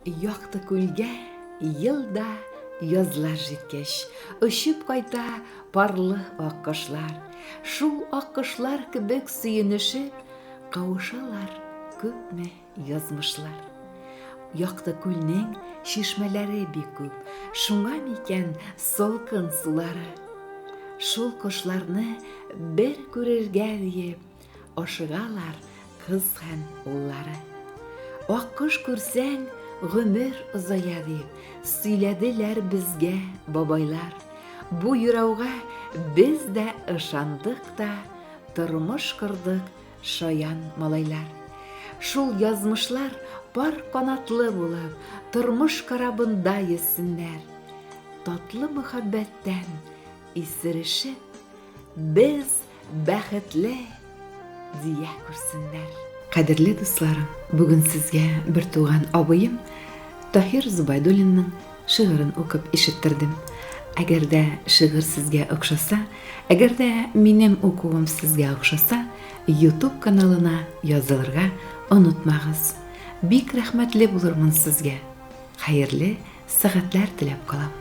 Яқты күлгә йылда язлар җиткәч, очып кайта парлы аккошлар. Шул аккошлар кебек сөенешеп, кавышалар күпме язмышлар. Яқты күлнең шишмәләре бик күп, шуңа микән салкын сулары. Шул кошларны бер күрергә диеп, ашыгалар кыз һәм уллары. Аккош күрсәң, гомер озая дип, сөйләделәр безгә бабайлар. Бу юрауга без дә ышандык та, тормыш кордык шаян малайлар. Шул язмышлар пар канатлы булып, тормыш карабында йөзсеннәр. Татлы мөхәббәттән исерешеп, без бәхетле дия күрсеннәр. Кадерле дусларым, бүген сезгә бер туган абыем Таһир Зубайдуллинның шигырен укып ишеттердем. Әгәр дә шигырь сезгә охшаса, әгәр дә минем укуым сезгә охшаса, YouTube каналына язылырга онытмагыз. Бик рәхмәтле булырмын сезгә. Хәерле сәгатьләр теләп калам.